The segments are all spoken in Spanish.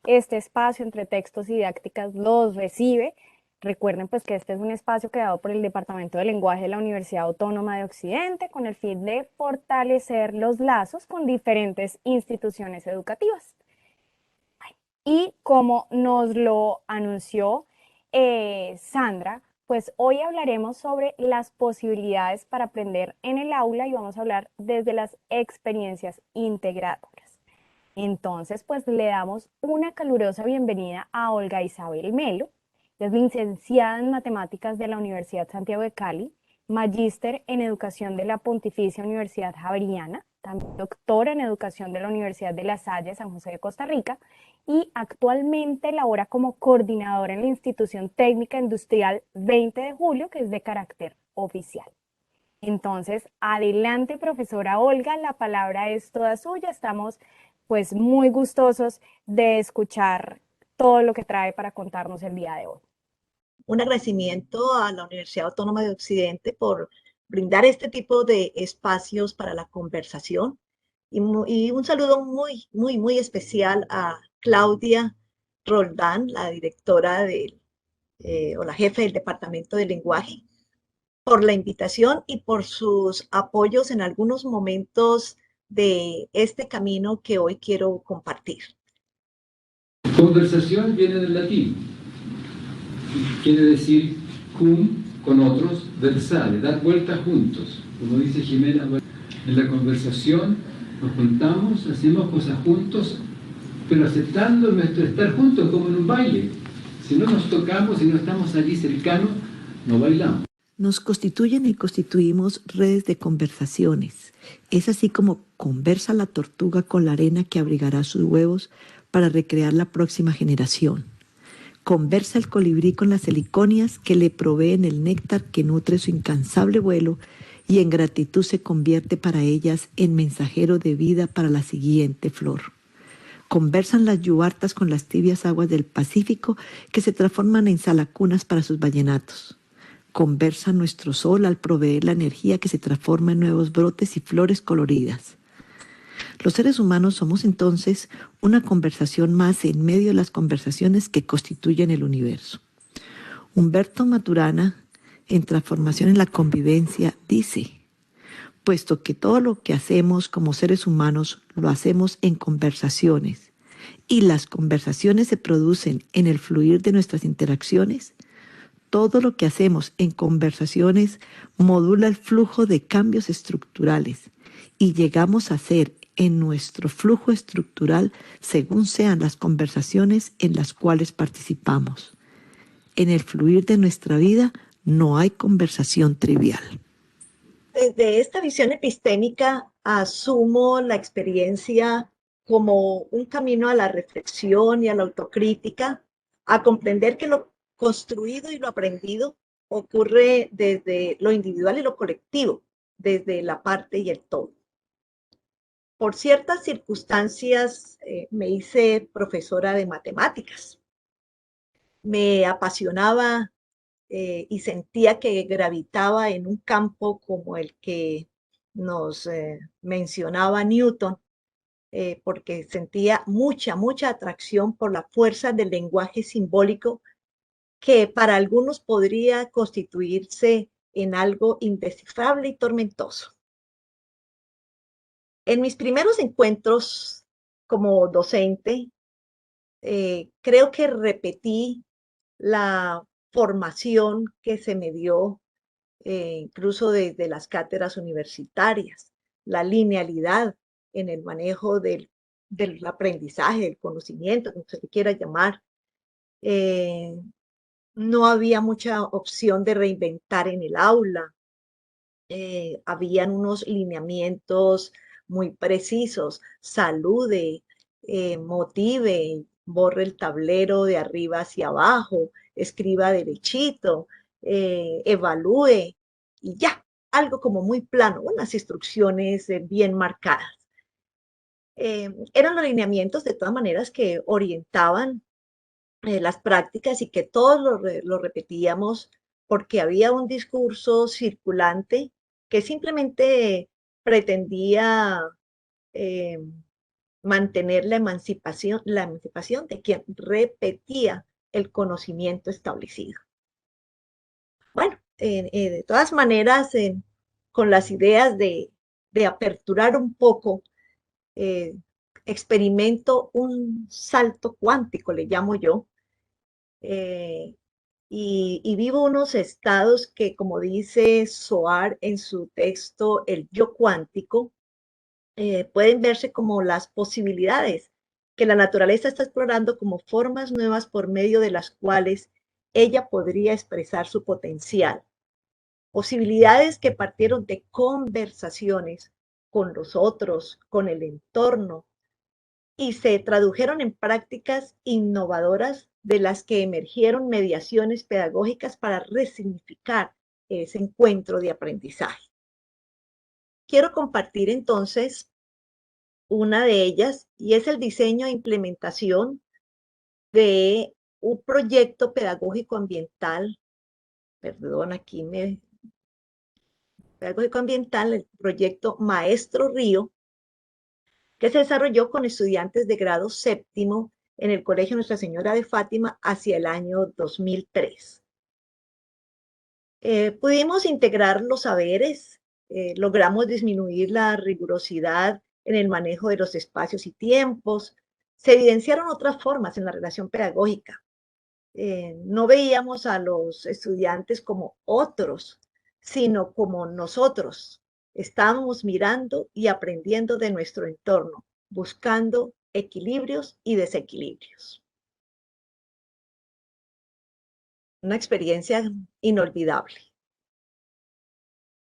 este espacio entre textos y didácticas los recibe. Recuerden pues que este es un espacio creado por el Departamento de Lenguaje de la Universidad Autónoma de Occidente con el fin de fortalecer los lazos con diferentes instituciones educativas. Y como nos lo anunció Sandra, pues hoy hablaremos sobre las posibilidades para aprender en el aula y vamos a hablar desde las experiencias integradoras. Entonces, pues le damos una calurosa bienvenida a Olga Isabel Melo. Es licenciada en Matemáticas de la Universidad Santiago de Cali, magíster en Educación de la Pontificia Universidad Javeriana, también doctora en Educación de la Universidad de La Salle, San José de Costa Rica, y actualmente labora como coordinadora en la Institución Técnica Industrial 20 de Julio, que es de carácter oficial. Entonces, adelante, profesora Olga, la palabra es toda suya. Estamos pues muy gustosos de escuchar todo lo que trae para contarnos el día de hoy. Un agradecimiento a la Universidad Autónoma de Occidente por brindar este tipo de espacios para la conversación y un saludo muy especial a Claudia Roldán, la directora o la jefe del Departamento de Lenguaje, por la invitación y por sus apoyos en algunos momentos de este camino que hoy quiero compartir. Conversación viene del latín, quiere decir cum con otros, versare, dar vueltas juntos. Como dice Jimena, en la conversación nos juntamos, hacemos cosas juntos, pero aceptando nuestro estar juntos como en un baile. Si no nos tocamos, si no estamos allí cercanos, no bailamos. Nos constituyen y constituimos redes de conversaciones. Es así como conversa la tortuga con la arena que abrigará sus huevos para recrear la próxima generación. Conversa el colibrí con las heliconias que le proveen el néctar que nutre su incansable vuelo y en gratitud se convierte para ellas en mensajero de vida para la siguiente flor. Conversan las yuartas con las tibias aguas del Pacífico que se transforman en salacunas para sus vallenatos. Conversa nuestro sol al proveer la energía que se transforma en nuevos brotes y flores coloridas. Los seres humanos somos entonces una conversación más en medio de las conversaciones que constituyen el universo. Humberto Maturana, en Transformación en la Convivencia, dice: puesto que todo lo que hacemos como seres humanos lo hacemos en conversaciones y las conversaciones se producen en el fluir de nuestras interacciones, todo lo que hacemos en conversaciones modula el flujo de cambios estructurales y llegamos a ser en nuestro flujo estructural según sean las conversaciones en las cuales participamos. En el fluir de nuestra vida no hay conversación trivial. Desde esta visión epistémica asumo la experiencia como un camino a la reflexión y a la autocrítica, a comprender que lo construido y lo aprendido ocurre desde lo individual y lo colectivo, desde la parte y el todo. Por ciertas circunstancias me hice profesora de matemáticas. Me apasionaba y sentía que gravitaba en un campo como el que nos mencionaba Newton, porque sentía mucha atracción por la fuerza del lenguaje simbólico que para algunos podría constituirse en algo indescifrable y tormentoso. En mis primeros encuentros como docente, creo que repetí la formación que se me dio incluso desde las cátedras universitarias, la linealidad en el manejo del aprendizaje, del conocimiento, como se le quiera llamar. No había mucha opción de reinventar en el aula. Habían unos lineamientos muy precisos: salude, motive, borre el tablero de arriba hacia abajo, escriba derechito, evalúe y ya, algo como muy plano, unas instrucciones bien marcadas. Eran los lineamientos de todas maneras que orientaban las prácticas y que todos lo repetíamos porque había un discurso circulante que simplemente pretendía mantener la emancipación de quien repetía el conocimiento establecido. Bueno, de todas maneras, con las ideas de aperturar un poco, eh, experimento un salto cuántico, le llamo yo, eh, y vivo unos estados que, como dice Soar en su texto El yo cuántico, pueden verse como las posibilidades que la naturaleza está explorando como formas nuevas por medio de las cuales ella podría expresar su potencial. Posibilidades que partieron de conversaciones con los otros, con el entorno, y se tradujeron en prácticas innovadoras de las que emergieron mediaciones pedagógicas para resignificar ese encuentro de aprendizaje. Quiero compartir entonces una de ellas, y es el diseño e implementación de un proyecto pedagógico ambiental, perdón, pedagógico ambiental, el proyecto Maestro Río, que se desarrolló con estudiantes de grado séptimo en el Colegio Nuestra Señora de Fátima hacia el año 2003. Pudimos integrar los saberes, logramos disminuir la rigurosidad en el manejo de los espacios y tiempos, se evidenciaron otras formas en la relación pedagógica. No veíamos a los estudiantes como otros, sino como nosotros. Estábamos mirando y aprendiendo de nuestro entorno, buscando equilibrios y desequilibrios. Una experiencia inolvidable.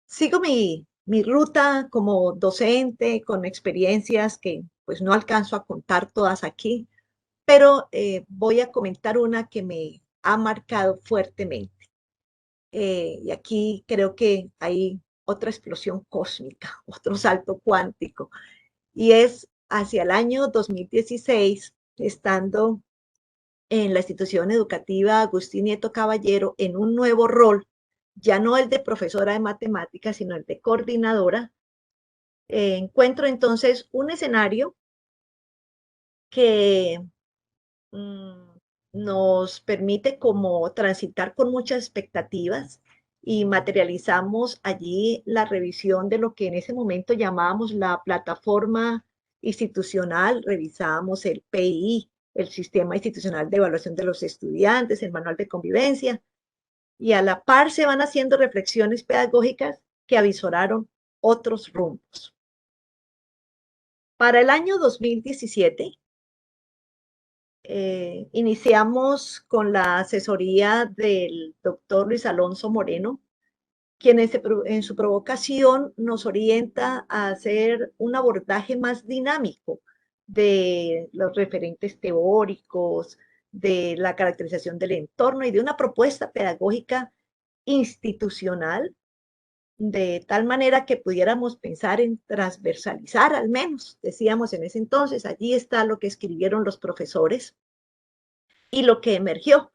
Sigo mi ruta como docente con experiencias que pues no alcanzo a contar todas aquí, pero voy a comentar una que me ha marcado fuertemente. Y aquí creo que hay otra explosión cósmica, otro salto cuántico, y es hacia el año 2016, estando en la institución educativa Agustín Nieto Caballero en un nuevo rol, ya no el de profesora de matemáticas, sino el de coordinadora. Encuentro entonces un escenario que nos permite como transitar con muchas expectativas, y materializamos allí la revisión de lo que en ese momento llamábamos la plataforma institucional. Revisábamos el PI, el Sistema Institucional de Evaluación de los Estudiantes, el Manual de Convivencia, y a la par se van haciendo reflexiones pedagógicas que avisoraron otros rumbos. Para el año 2017, iniciamos con la asesoría del doctor Luis Alonso Moreno, quien en su provocación nos orienta a hacer un abordaje más dinámico de los referentes teóricos, de la caracterización del entorno y de una propuesta pedagógica institucional, de tal manera que pudiéramos pensar en transversalizar, al menos, decíamos en ese entonces, allí está lo que escribieron los profesores y lo que emergió.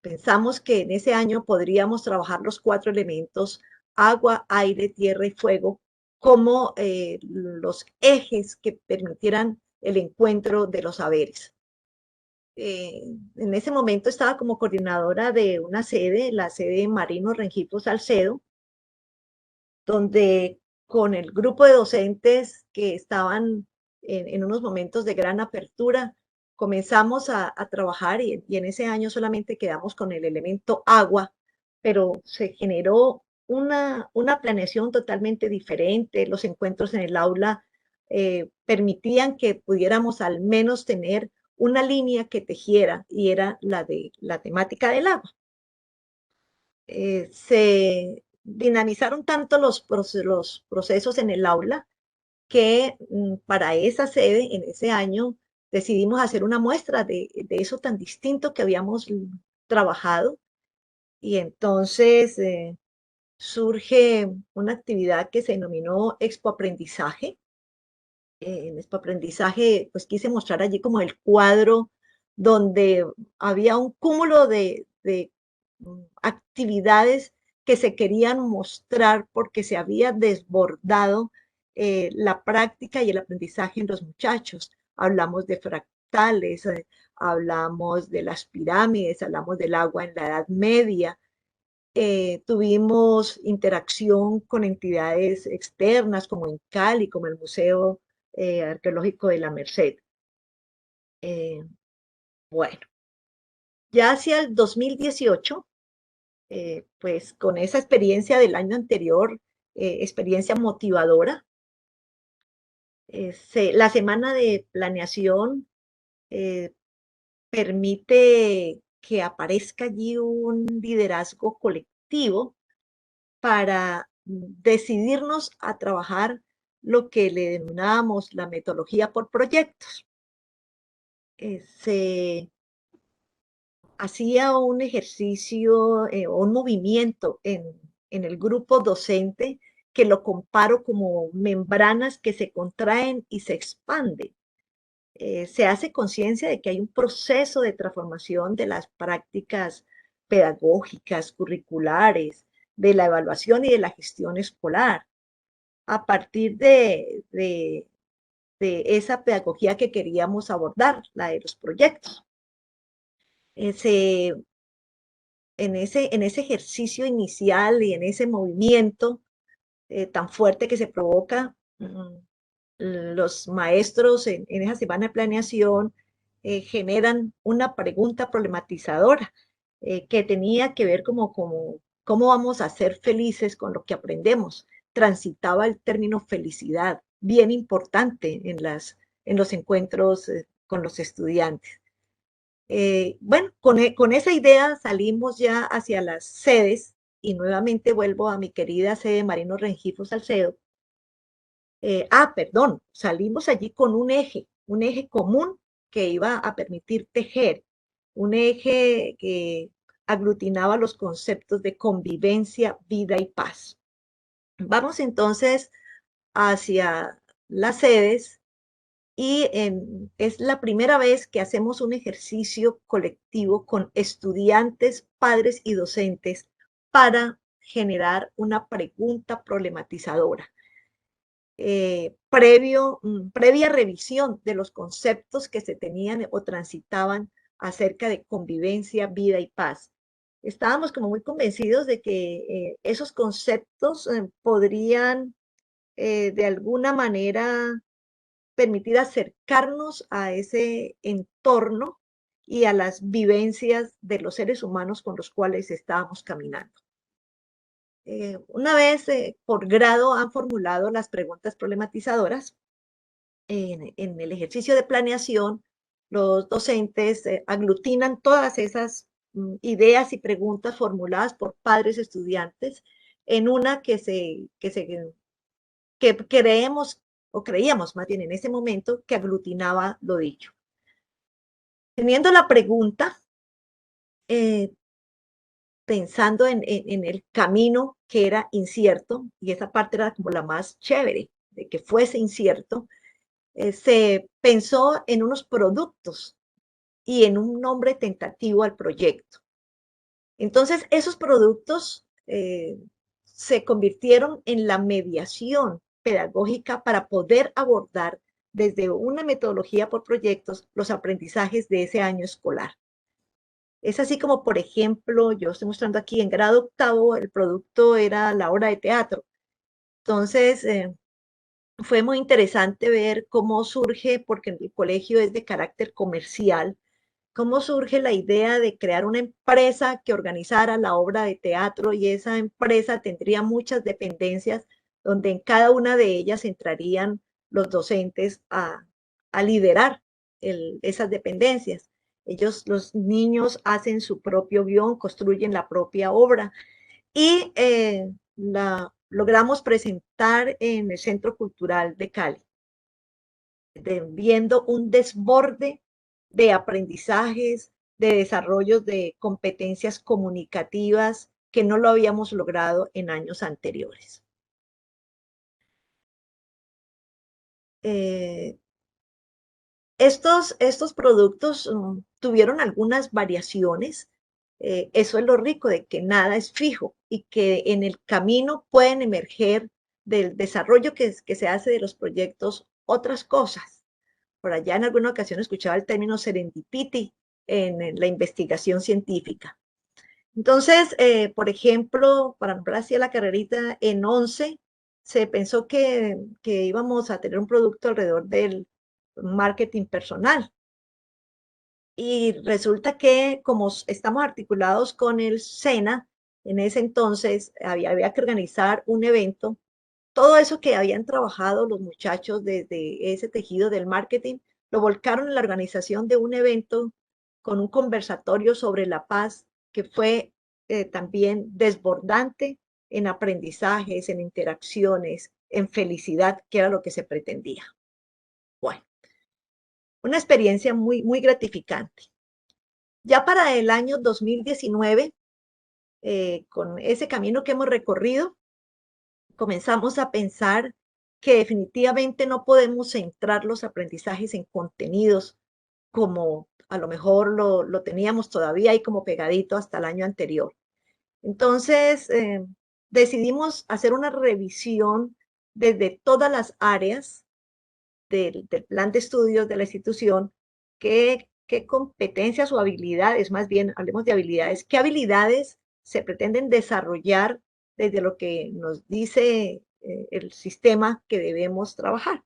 Pensamos que en ese año podríamos trabajar los 4 elementos: agua, aire, tierra y fuego, como los ejes que permitieran el encuentro de los saberes. En ese momento estaba como coordinadora de una sede, la sede Marino Rengifo Salcedo, donde con el grupo de docentes que estaban en unos momentos de gran apertura, comenzamos a trabajar, y en ese año solamente quedamos con el elemento agua, pero se generó una planeación totalmente diferente. Los encuentros en el aula permitían que pudiéramos al menos tener una línea que tejiera, y era la de la temática del agua. Se dinamizaron tanto los procesos en el aula que para esa sede, en ese año, decidimos hacer una muestra de eso tan distinto que habíamos trabajado. Y entonces surge una actividad que se denominó Expo Aprendizaje. En Expo Aprendizaje, pues quise mostrar allí como el cuadro donde había un cúmulo de actividades que se querían mostrar porque se había desbordado la práctica y el aprendizaje en los muchachos. Hablamos de fractales, hablamos de las pirámides, hablamos del agua en la Edad Media. Tuvimos interacción con entidades externas como en Cali, como el Museo Arqueológico de la Merced. Bueno, ya hacia el 2018, pues con esa experiencia del año anterior, experiencia motivadora, la semana de planeación permite que aparezca allí un liderazgo colectivo para decidirnos a trabajar lo que le denominamos la metodología por proyectos. Se hacía un ejercicio o un movimiento en el grupo docente que lo comparo como membranas que se contraen y se expanden. Se hace conciencia de que hay un proceso de transformación de las prácticas pedagógicas, curriculares, de la evaluación y de la gestión escolar, a partir de esa pedagogía que queríamos abordar, la de los proyectos. En ese ejercicio inicial y en ese movimiento tan fuerte que se provoca, los maestros en esa semana de planeación generan una pregunta problematizadora que tenía que ver cómo vamos a ser felices con lo que aprendemos. Transitaba el término felicidad, bien importante en los encuentros con los estudiantes. Bueno, con esa idea salimos ya hacia las sedes y nuevamente vuelvo a mi querida sede Marino Rengifo Salcedo. Perdón, salimos allí con un eje común que iba a permitir tejer, un eje que aglutinaba los conceptos de convivencia, vida y paz. Vamos entonces hacia las sedes y es la primera vez que hacemos un ejercicio colectivo con estudiantes, padres y docentes para generar una pregunta problematizadora. Previa revisión de los conceptos que se tenían o transitaban acerca de convivencia, vida y paz. Estábamos como muy convencidos de que esos conceptos podrían de alguna manera permitir acercarnos a ese entorno y a las vivencias de los seres humanos con los cuales estábamos caminando. Una vez por grado han formulado las preguntas problematizadoras, en el ejercicio de planeación, los docentes aglutinan todas esas ideas y preguntas formuladas por padres estudiantes en una que creemos o creíamos más bien en ese momento que aglutinaba lo dicho. Teniendo la pregunta, pensando en el camino que era incierto, y esa parte era como la más chévere, de que fuese incierto, se pensó en unos productos y en un nombre tentativo al proyecto. Entonces, esos productos se convirtieron en la mediación pedagógica para poder abordar desde una metodología por proyectos los aprendizajes de ese año escolar. Es así como, por ejemplo, yo estoy mostrando aquí en grado octavo, el producto era la obra de teatro. Entonces, fue muy interesante ver cómo surge, porque el colegio es de carácter comercial, cómo surge la idea de crear una empresa que organizara la obra de teatro y esa empresa tendría muchas dependencias donde en cada una de ellas entrarían los docentes a liderar esas dependencias. Los niños hacen su propio guión, construyen la propia obra y la logramos presentar en el Centro Cultural de Cali, viendo un desborde de aprendizajes, de desarrollos de competencias comunicativas que no lo habíamos logrado en años anteriores. Estos productos tuvieron algunas variaciones. Eso es lo rico de que nada es fijo y que en el camino pueden emerger del desarrollo que se hace de los proyectos otras cosas. Por allá en alguna ocasión escuchaba el término serendipity en la investigación científica. Entonces, por ejemplo, para nombrar así a la carrerita, en 11 se pensó que íbamos a tener un producto alrededor del marketing personal. Y resulta que como estamos articulados con el SENA, en ese entonces había que organizar un evento. Todo eso que habían trabajado los muchachos desde ese tejido del marketing, lo volcaron en la organización de un evento con un conversatorio sobre la paz que fue también desbordante en aprendizajes, en interacciones, en felicidad, que era lo que se pretendía. Bueno, una experiencia muy, muy gratificante. Ya para el año 2019, con ese camino que hemos recorrido, comenzamos a pensar que definitivamente no podemos centrar los aprendizajes en contenidos como a lo mejor lo teníamos todavía ahí como pegadito hasta el año anterior. Entonces, decidimos hacer una revisión desde todas las áreas del plan de estudios de la institución, qué competencias o habilidades, más bien hablemos de habilidades, qué habilidades se pretenden desarrollar desde lo que nos dice el sistema que debemos trabajar.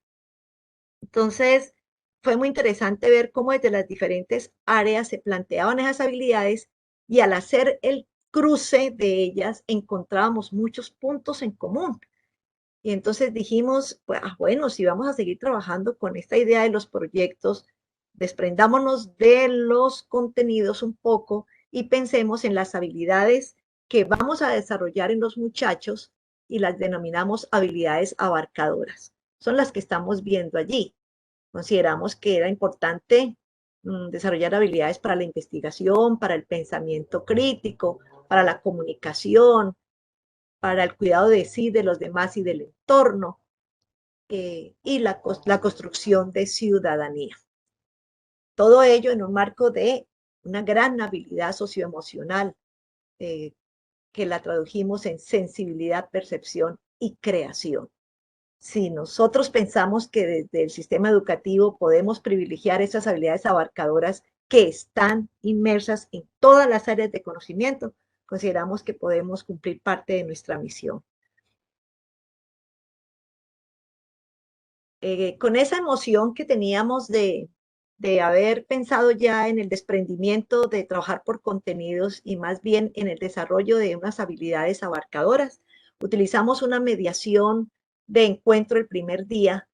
Entonces, fue muy interesante ver cómo desde las diferentes áreas se planteaban esas habilidades y al hacer el cruce de ellas encontrábamos muchos puntos en común. Y entonces dijimos, pues, bueno, si vamos a seguir trabajando con esta idea de los proyectos, desprendámonos de los contenidos un poco y pensemos en las habilidades que vamos a desarrollar en los muchachos y las denominamos habilidades abarcadoras. Son las que estamos viendo allí. Consideramos que era importante desarrollar habilidades para la investigación, para el pensamiento crítico, para la comunicación, para el cuidado de sí, de los demás y del entorno, y la construcción de ciudadanía. Todo ello en un marco de una gran habilidad socioemocional, que la tradujimos en sensibilidad, percepción y creación. Si nosotros pensamos que desde el sistema educativo podemos privilegiar esas habilidades abarcadoras que están inmersas en todas las áreas de conocimiento, consideramos que podemos cumplir parte de nuestra misión. Con esa emoción que teníamos de haber pensado ya en el desprendimiento de trabajar por contenidos y más bien en el desarrollo de unas habilidades abarcadoras, utilizamos una mediación de encuentro el primer día,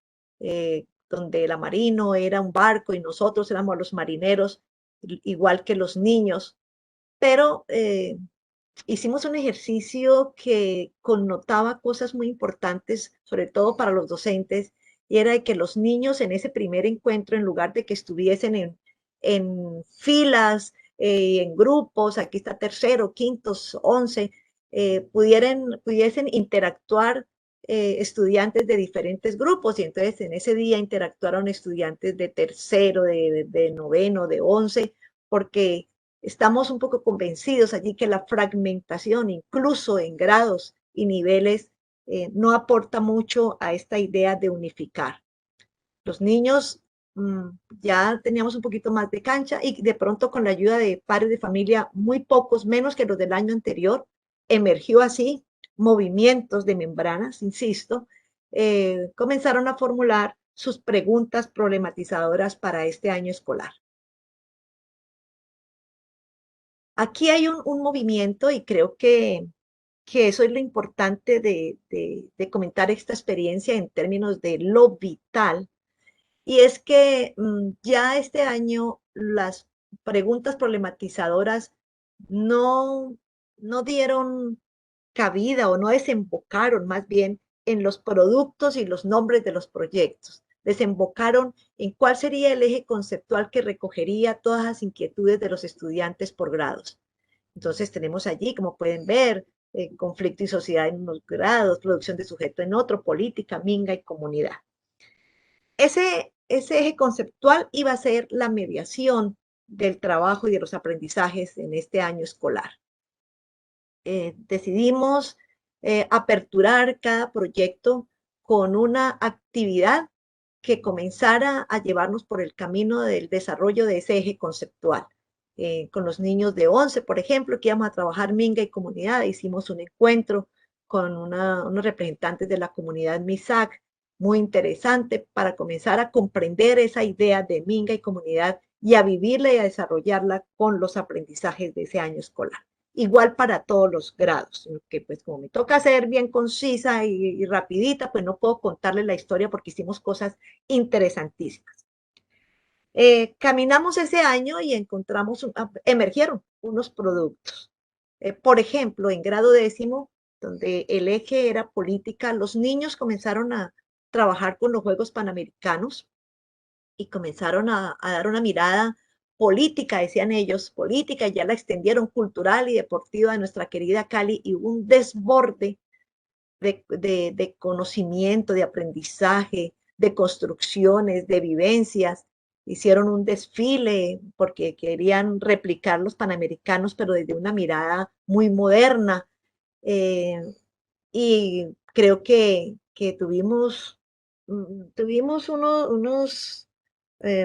donde el Amarino era un barco y nosotros éramos los marineros, igual que los niños, pero hicimos un ejercicio que connotaba cosas muy importantes, sobre todo para los docentes, y era de que los niños en ese primer encuentro, en lugar de que estuviesen en filas, en grupos, aquí está tercero, quintos, 11, pudiesen interactuar estudiantes de diferentes grupos, y entonces en ese día interactuaron estudiantes de tercero, de noveno, de 11, porque estamos un poco convencidos allí que la fragmentación, incluso en grados y niveles, no aporta mucho a esta idea de unificar. Los niños ya teníamos un poquito más de cancha y de pronto con la ayuda de padres de familia, muy pocos, menos que los del año anterior, emergió así movimientos de membranas, insisto, comenzaron a formular sus preguntas problematizadoras para este año escolar. Aquí hay un movimiento y creo que eso es lo importante de comentar esta experiencia en términos de lo vital, y es que ya este año las preguntas problematizadoras no, no dieron cabida o no desembocaron más bien en los productos y los nombres de los proyectos. Desembocaron en cuál sería el eje conceptual que recogería todas las inquietudes de los estudiantes por grados. Entonces tenemos allí, como pueden ver, conflicto y sociedad en unos grados, producción de sujeto en otro, política, minga y comunidad. Ese eje conceptual iba a ser la mediación del trabajo y de los aprendizajes en este año escolar. Decidimos aperturar cada proyecto con una actividad que comenzara a llevarnos por el camino del desarrollo de ese eje conceptual. Con los niños de 11, por ejemplo, que íbamos a trabajar Minga y comunidad, hicimos un encuentro con unos representantes de la comunidad MISAC, muy interesante para comenzar a comprender esa idea de Minga y comunidad y a vivirla y a desarrollarla con los aprendizajes de ese año escolar. Igual para todos los grados, que pues como me toca ser bien concisa y rapidita, pues no puedo contarles la historia porque hicimos cosas interesantísimas. Caminamos ese año y encontramos, emergieron unos productos. Por ejemplo, en grado 10º, donde el eje era política, los niños comenzaron a trabajar con los Juegos Panamericanos y comenzaron a dar una mirada política, decían ellos, política, y ya la extendieron cultural y deportiva de nuestra querida Cali, y hubo un desborde de conocimiento, de aprendizaje, de construcciones, de vivencias. Hicieron un desfile porque querían replicar los panamericanos, pero desde una mirada muy moderna. Eh, y creo que tuvimos unos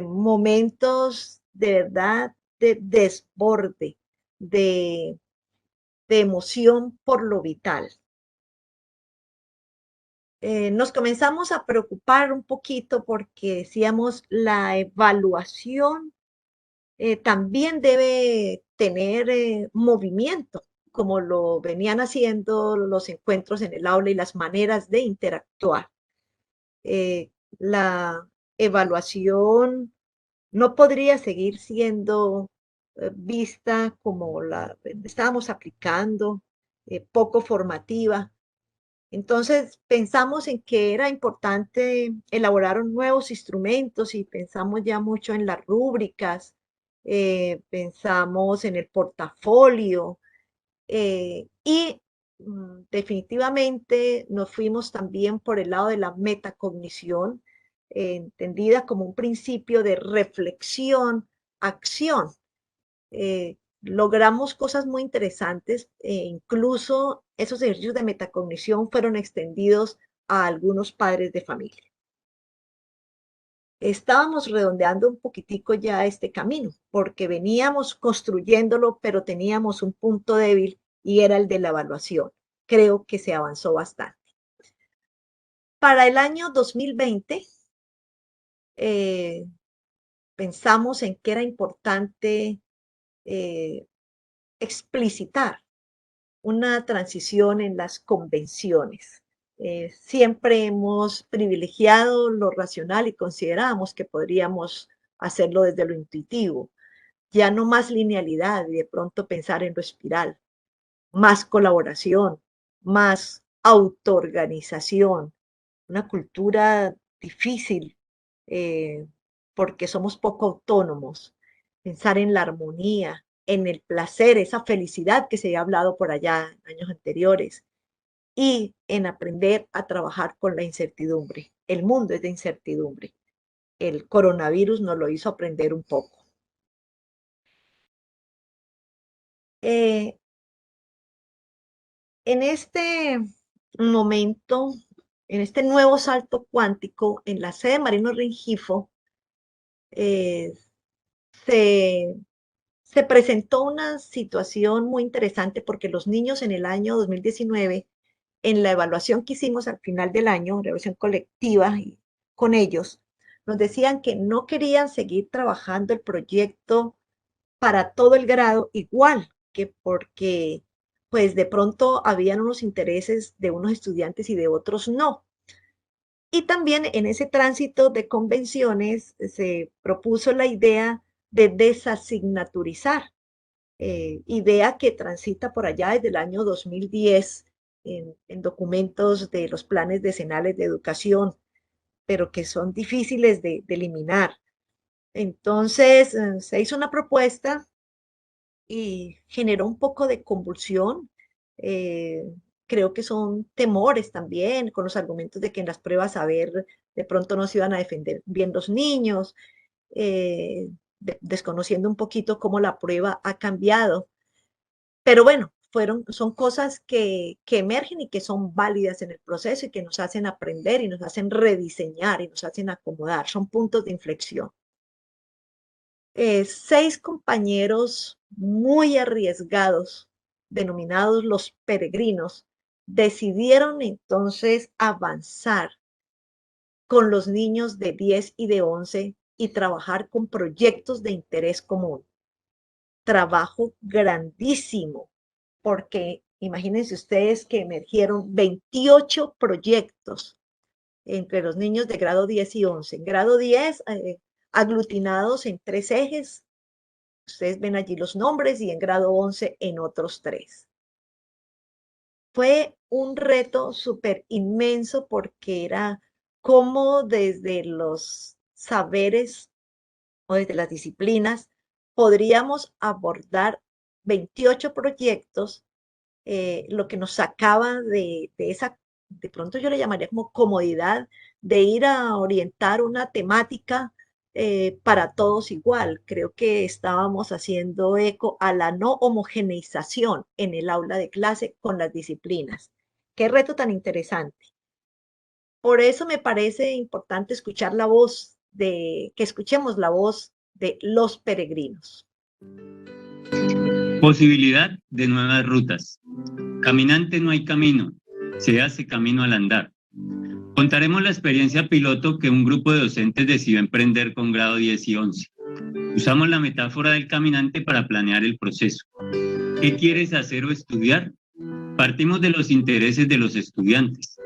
momentos de verdad de desborde, de, de emoción por lo vital. Nos comenzamos a preocupar un poquito porque decíamos la evaluación también debe tener movimiento, como lo venían haciendo los encuentros en el aula y las maneras de interactuar. La evaluación no podría seguir siendo vista como la estábamos aplicando, poco formativa. Entonces pensamos en que era importante elaborar nuevos instrumentos y pensamos ya mucho en las rúbricas, pensamos en el portafolio y definitivamente nos fuimos también por el lado de la metacognición, entendida como un principio de reflexión, acción. Logramos cosas muy interesantes, incluso esos ejercicios de metacognición fueron extendidos a algunos padres de familia. Estábamos redondeando un poquitico ya este camino, porque veníamos construyéndolo, pero teníamos un punto débil y era el de la evaluación. Creo que se avanzó bastante. Para el año 2020, pensamos en que era importante explicitar una transición en las convenciones. Siempre hemos privilegiado lo racional y consideramos que podríamos hacerlo desde lo intuitivo. Ya no más linealidad y de pronto pensar en lo espiral, más colaboración, más autoorganización, una cultura difícil porque somos poco autónomos, pensar en la armonía, en el placer, esa felicidad que se ha hablado por allá en años anteriores, y en aprender a trabajar con la incertidumbre. El mundo es de incertidumbre. El coronavirus nos lo hizo aprender un poco. En este momento, en este nuevo salto cuántico, en la sede Marino Rengifo, eh, se, se presentó una situación muy interesante porque los niños en el año 2019, en la evaluación que hicimos al final del año, la evaluación colectiva con ellos, nos decían que no querían seguir trabajando el proyecto para todo el grado igual, que porque pues de pronto habían unos intereses de unos estudiantes y de otros no. Y también en ese tránsito de convenciones se propuso la idea de desasignaturizar, idea que transita por allá desde el año 2010 en documentos de los planes decenales de educación, pero que son difíciles de eliminar. Entonces se hizo una propuesta y generó un poco de convulsión. Eh, Creo que son temores también, con los argumentos de que en las pruebas a ver de pronto no se iban a defender bien los niños, desconociendo un poquito cómo la prueba ha cambiado. Pero bueno, son cosas que emergen y que son válidas en el proceso y que nos hacen aprender y nos hacen rediseñar y nos hacen acomodar. Son puntos de inflexión. 6 compañeros muy arriesgados, denominados los peregrinos, decidieron entonces avanzar con los niños de 10 y de 11 y trabajar con proyectos de interés común. Trabajo grandísimo, porque imagínense ustedes que emergieron 28 proyectos entre los niños de grado 10 y 11. En grado 10, aglutinados en 3 ejes, ustedes ven allí los nombres, y en grado 11 en otros 3. Fue un reto súper inmenso porque era cómo desde los saberes o desde las disciplinas podríamos abordar 28 proyectos, lo que nos sacaba de esa, de pronto yo le llamaría como comodidad de ir a orientar una temática para todos igual. Creo que estábamos haciendo eco a la no homogeneización en el aula de clase con las disciplinas. Qué reto tan interesante. Por eso me parece importante escuchar que escuchemos la voz de los peregrinos. Posibilidad de nuevas rutas. Caminante no hay camino, se hace camino al andar. Contaremos la experiencia piloto que un grupo de docentes decidió emprender con grado 10 y 11. Usamos la metáfora del caminante para planear el proceso. ¿Qué quieres hacer o estudiar? Partimos de los intereses de los estudiantes.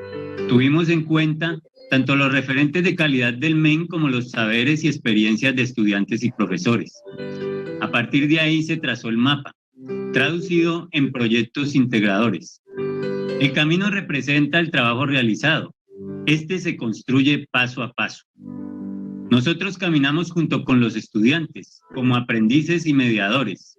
Tuvimos en cuenta tanto los referentes de calidad del MEN como los saberes y experiencias de estudiantes y profesores. A partir de ahí se trazó el mapa, traducido en proyectos integradores. El camino representa el trabajo realizado. Este se construye paso a paso. Nosotros caminamos junto con los estudiantes, como aprendices y mediadores.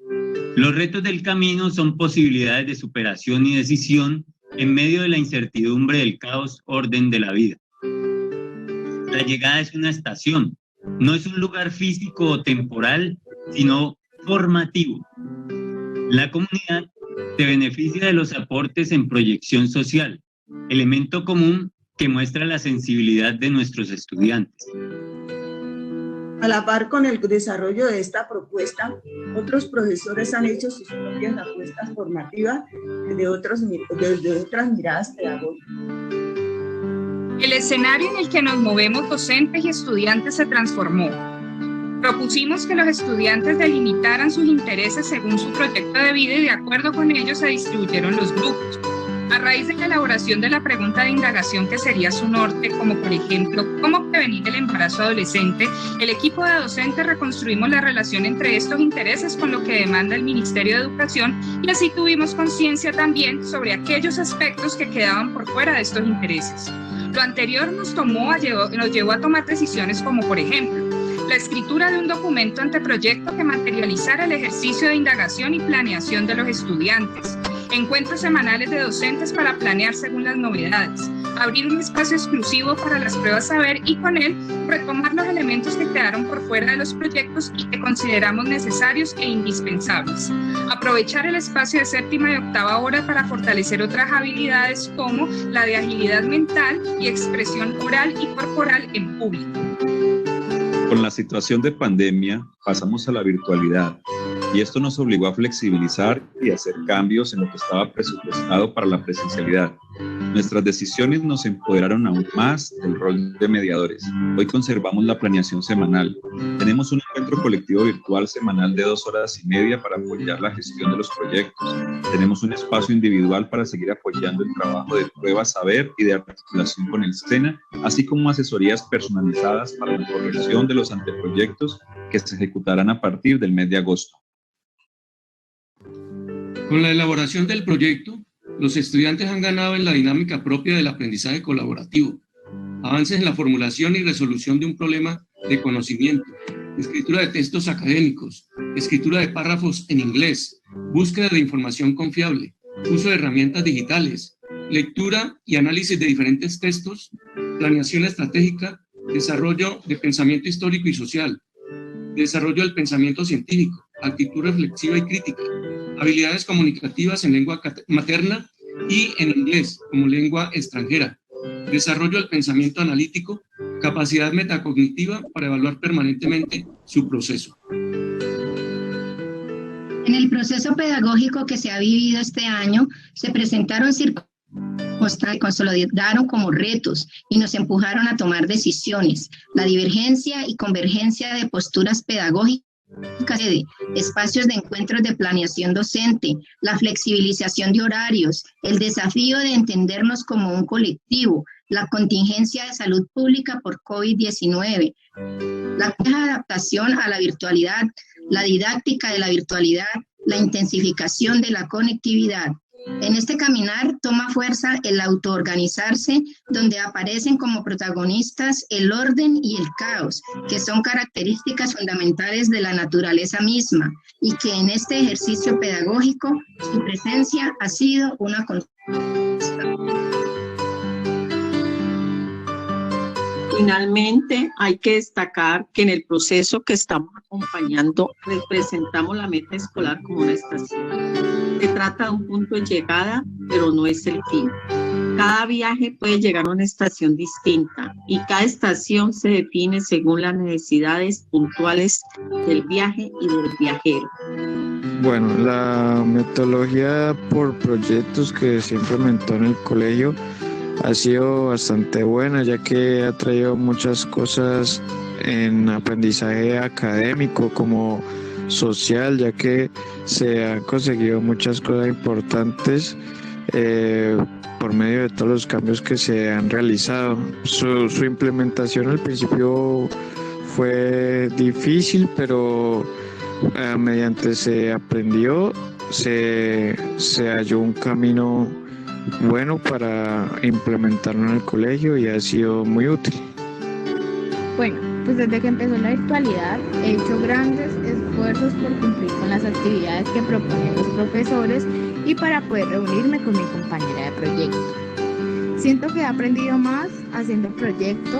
Los retos del camino son posibilidades de superación y decisión en medio de la incertidumbre del caos orden de la vida. La llegada es una estación, no es un lugar físico o temporal, sino formativo. La comunidad se beneficia de los aportes en proyección social, elemento común que muestra la sensibilidad de nuestros estudiantes. A la par con el desarrollo de esta propuesta, otros profesores han hecho sus propias apuestas formativas desde otras miradas pedagógicas. El escenario en el que nos movemos docentes y estudiantes se transformó. Propusimos que los estudiantes delimitaran sus intereses según su proyecto de vida y de acuerdo con ellos se distribuyeron los grupos. A raíz de la elaboración de la pregunta de indagación que sería su norte, como por ejemplo, ¿cómo prevenir el embarazo adolescente?, el equipo de docentes reconstruimos la relación entre estos intereses con lo que demanda el Ministerio de Educación y así tuvimos conciencia también sobre aquellos aspectos que quedaban por fuera de estos intereses. Lo anterior nos llevó a tomar decisiones como, por ejemplo, la escritura de un documento anteproyecto que materializara el ejercicio de indagación y planeación de los estudiantes, encuentros semanales de docentes para planear según las novedades, abrir un espacio exclusivo para las pruebas saber y con él retomar los elementos que quedaron por fuera de los proyectos y que consideramos necesarios e indispensables, aprovechar el espacio de séptima y octava hora para fortalecer otras habilidades como la de agilidad mental y expresión oral y corporal en público. Con la situación de pandemia pasamos a la virtualidad y esto nos obligó a flexibilizar y hacer cambios en lo que estaba presupuestado para la presencialidad. Nuestras decisiones nos empoderaron aún más del rol de mediadores. Hoy conservamos la planeación semanal. Tenemos un encuentro colectivo virtual semanal de 2 horas y media para apoyar la gestión de los proyectos. Tenemos un espacio individual para seguir apoyando el trabajo de prueba saber y de articulación con el SENA, así como asesorías personalizadas para la corrección de los anteproyectos que se ejecutarán a partir del mes de agosto. Con la elaboración del proyecto, los estudiantes han ganado en la dinámica propia del aprendizaje colaborativo, avances en la formulación y resolución de un problema de conocimiento, escritura de textos académicos, escritura de párrafos en inglés, búsqueda de información confiable, uso de herramientas digitales, lectura y análisis de diferentes textos, planeación estratégica, desarrollo de pensamiento histórico y social, desarrollo del pensamiento científico, actitud reflexiva y crítica, habilidades comunicativas en lengua materna y en inglés como lengua extranjera, desarrollo del pensamiento analítico, capacidad metacognitiva para evaluar permanentemente su proceso. En el proceso pedagógico que se ha vivido este año, se presentaron circunstancias que consolidaron como retos y nos empujaron a tomar decisiones. La divergencia y convergencia de posturas pedagógicas, de espacios de encuentros de planeación docente, la flexibilización de horarios, el desafío de entendernos como un colectivo, la contingencia de salud pública por COVID-19, la adaptación a la virtualidad, la didáctica de la virtualidad, la intensificación de la conectividad. En este caminar toma fuerza el autoorganizarse, donde aparecen como protagonistas el orden y el caos, que son características fundamentales de la naturaleza misma, y que en este ejercicio pedagógico su presencia ha sido una constante. Finalmente, hay que destacar que en el proceso que estamos acompañando, representamos la meta escolar como una estación. Se trata de un punto de llegada, pero no es el fin. Cada viaje puede llegar a una estación distinta y cada estación se define según las necesidades puntuales del viaje y del viajero. Bueno, la metodología por proyectos que se implementó en el colegio ha sido bastante buena, ya que ha traído muchas cosas en aprendizaje académico como social, ya que se han conseguido muchas cosas importantes por medio de todos los cambios que se han realizado. Su implementación al principio fue difícil, pero mediante se aprendió, se halló un camino bueno para implementarlo en el colegio y ha sido muy útil. Bueno, pues desde que empezó la virtualidad he hecho grandes esfuerzos por cumplir con las actividades que proponen los profesores y para poder reunirme con mi compañera de proyecto. Siento que he aprendido más haciendo proyecto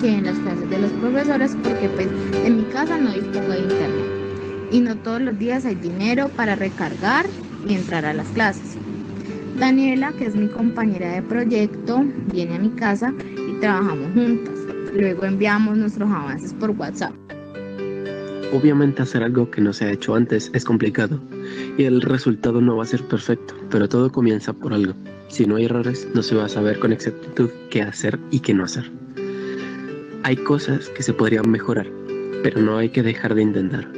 que en las clases de los profesores porque pues en mi casa no dispongo de internet y no todos los días hay dinero para recargar y entrar a las clases. Daniela, que es mi compañera de proyecto, viene a mi casa y trabajamos juntas. Luego enviamos nuestros avances por WhatsApp. Obviamente hacer algo que no se ha hecho antes es complicado y el resultado no va a ser perfecto, pero todo comienza por algo. Si no hay errores, no se va a saber con exactitud qué hacer y qué no hacer. Hay cosas que se podrían mejorar, pero no hay que dejar de intentar.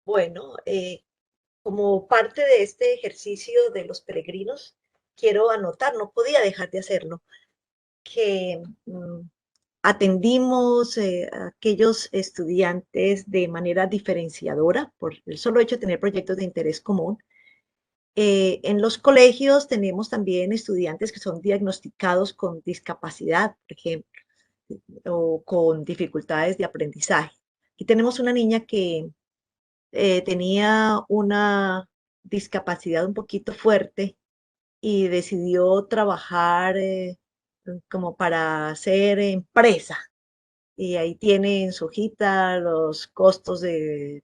Bueno, como parte de este ejercicio de los peregrinos, quiero anotar, no podía dejar de hacerlo, que atendimos a aquellos estudiantes de manera diferenciadora por el solo hecho de tener proyectos de interés común. En los colegios tenemos también estudiantes que son diagnosticados con discapacidad, por ejemplo, o con dificultades de aprendizaje. Aquí tenemos una niña que tenía una discapacidad un poquito fuerte y decidió trabajar como para hacer empresa. Y ahí tiene en su hojita los costos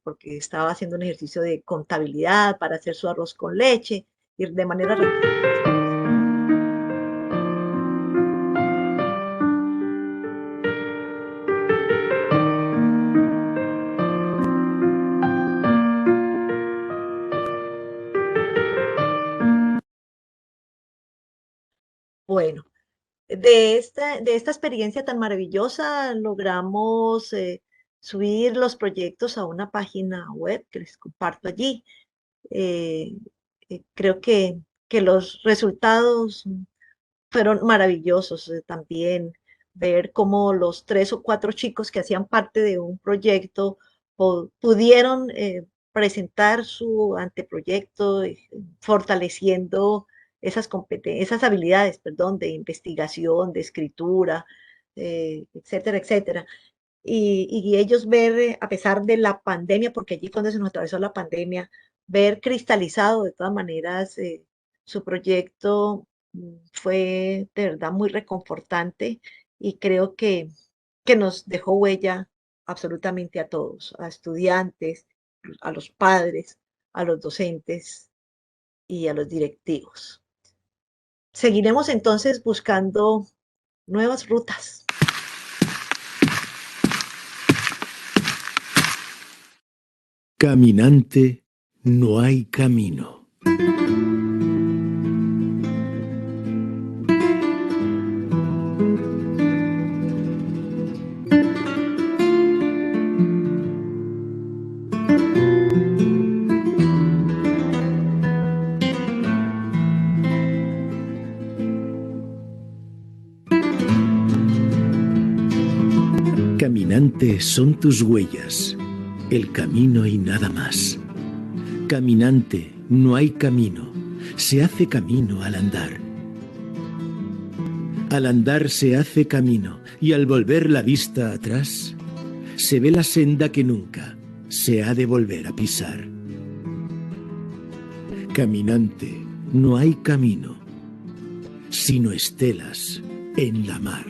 porque estaba haciendo un ejercicio de contabilidad para hacer su arroz con leche, y de manera bueno. De esta experiencia tan maravillosa logramos subir los proyectos a una página web que les comparto allí. Creo que los resultados fueron maravillosos también. Ver cómo los 3 o 4 chicos que hacían parte de un proyecto pudieron presentar su anteproyecto, fortaleciendo esas habilidades, perdón, de investigación, de escritura, etcétera, etcétera. Y ellos ver, a pesar de la pandemia, porque allí cuando se nos atravesó la pandemia, ver cristalizado de todas maneras su proyecto fue de verdad muy reconfortante y creo que nos dejó huella absolutamente a todos, a estudiantes, a los padres, a los docentes y a los directivos. Seguiremos entonces buscando nuevas rutas. Caminante, no hay camino. Caminante, son tus huellas, el camino y nada más. Caminante, no hay camino, se hace camino al andar. Al andar se hace camino y al volver la vista atrás, se ve la senda que nunca se ha de volver a pisar. Caminante, no hay camino, sino estelas en la mar.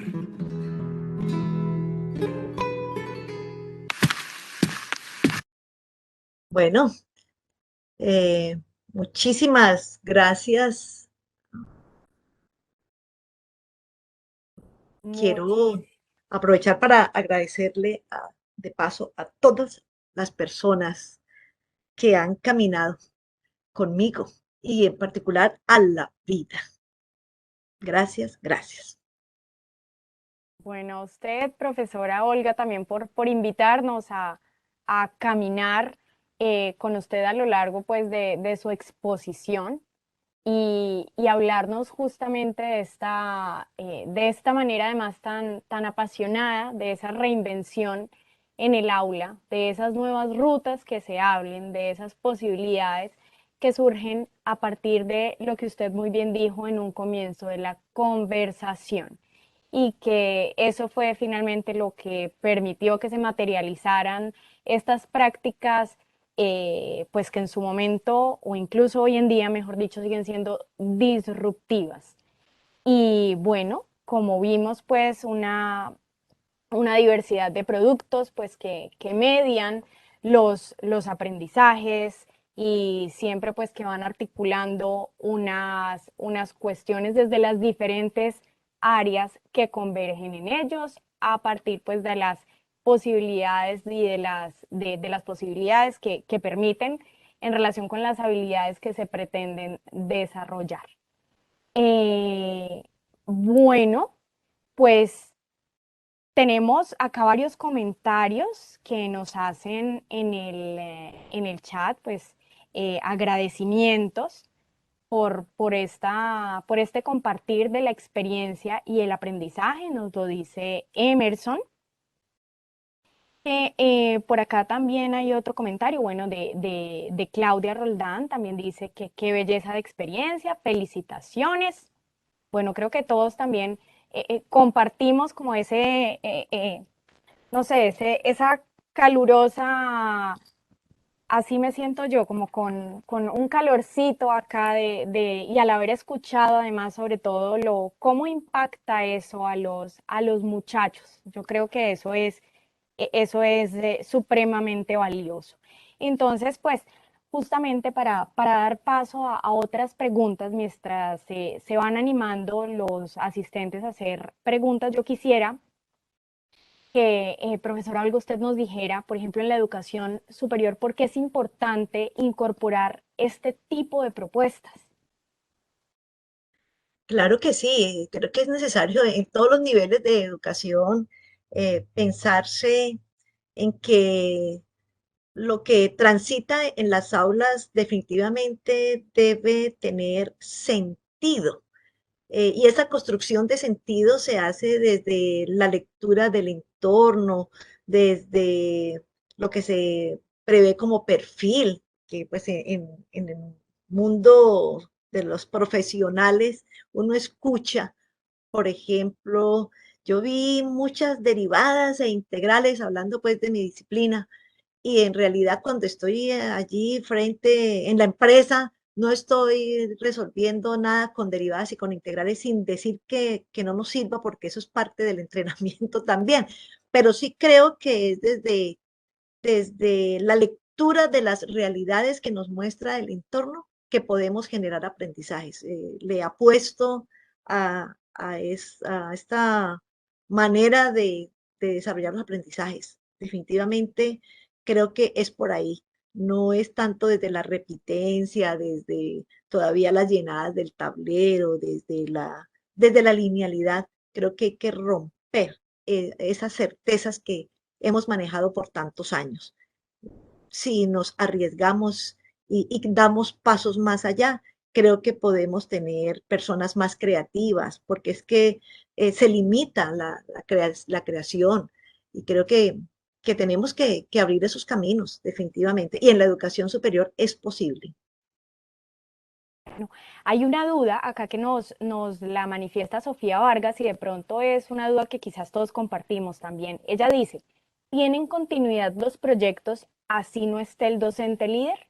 Bueno, muchísimas gracias. Quiero aprovechar para agradecerle de paso a todas las personas que han caminado conmigo y en particular a la vida. Gracias, gracias. Bueno, a usted, profesora Olga, también por invitarnos a caminar con usted a lo largo pues, de su exposición y hablarnos justamente de esta manera además tan apasionada, de esa reinvención en el aula, de esas nuevas rutas que se hablen, de esas posibilidades que surgen a partir de lo que usted muy bien dijo en un comienzo, de la conversación. Y que eso fue finalmente lo que permitió que se materializaran estas prácticas, pues que en su momento, o incluso hoy en día, mejor dicho, siguen siendo disruptivas. Y bueno, como vimos, pues una diversidad de productos pues que median los aprendizajes y siempre pues que van articulando unas cuestiones desde las diferentes áreas que convergen en ellos a partir pues de las posibilidades y de las posibilidades que permiten en relación con las habilidades que se pretenden desarrollar. Bueno, pues tenemos acá varios comentarios que nos hacen en el chat, pues agradecimientos por este compartir de la experiencia y el aprendizaje, nos lo dice Emerson. Por acá también hay otro comentario, bueno, de Claudia Roldán, también dice que qué belleza de experiencia, felicitaciones. Bueno, creo que todos también compartimos como no sé, esa calurosa, así me siento yo, como con un calorcito acá y al haber escuchado además sobre todo cómo impacta eso a los muchachos. Yo creo que eso es supremamente valioso. Entonces, pues, justamente para dar paso a otras preguntas, mientras se van animando los asistentes a hacer preguntas, yo quisiera que, profesora Olga, usted nos dijera, por ejemplo, en la educación superior, por qué es importante incorporar este tipo de propuestas. Claro que sí, creo que es necesario en todos los niveles de educación pensarse en que lo que transita en las aulas definitivamente debe tener sentido. Y esa construcción de sentido se hace desde la lectura del entorno, desde lo que se prevé como perfil, que pues en el mundo de los profesionales uno escucha, por ejemplo, yo vi muchas derivadas e integrales hablando pues de mi disciplina y en realidad cuando estoy allí frente en la empresa no estoy resolviendo nada con derivadas y con integrales sin decir que no nos sirva, porque eso es parte del entrenamiento también. Pero sí creo que es desde la lectura de las realidades que nos muestra el entorno que podemos generar aprendizajes. Le apuesto a esta manera de desarrollar los aprendizajes. Definitivamente creo que es por ahí. No es tanto desde la repitencia, desde todavía las llenadas del tablero, desde la linealidad. Creo que hay que romper esas certezas que hemos manejado por tantos años. Si nos arriesgamos y damos pasos más allá, creo que podemos tener personas más creativas, porque es que se limita la creación, y creo que tenemos que abrir esos caminos, definitivamente, y en la educación superior es posible. Hay una duda acá que nos la manifiesta Sofía Vargas y de pronto es una duda que quizás todos compartimos también. Ella dice, ¿tienen continuidad los proyectos así no esté el docente líder?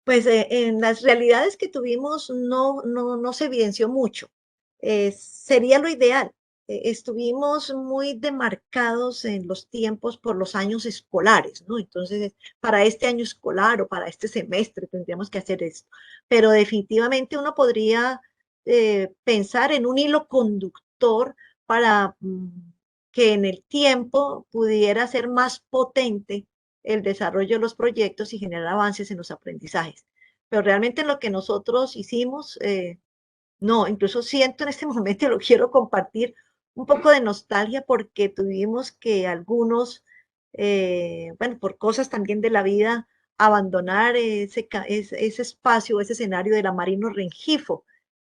Pues en las realidades que tuvimos no se evidenció mucho. Sería lo ideal. Estuvimos muy demarcados en los tiempos por los años escolares, ¿no? Entonces, para este año escolar o para este semestre tendríamos que hacer esto. Pero definitivamente uno podría pensar en un hilo conductor para que en el tiempo pudiera ser más potente el desarrollo de los proyectos y generar avances en los aprendizajes. Pero realmente lo que nosotros hicimos, no, incluso siento en este momento, lo quiero compartir, un poco de nostalgia porque tuvimos que algunos, bueno, por cosas también de la vida, abandonar ese espacio, ese escenario de la Marino Rengifo.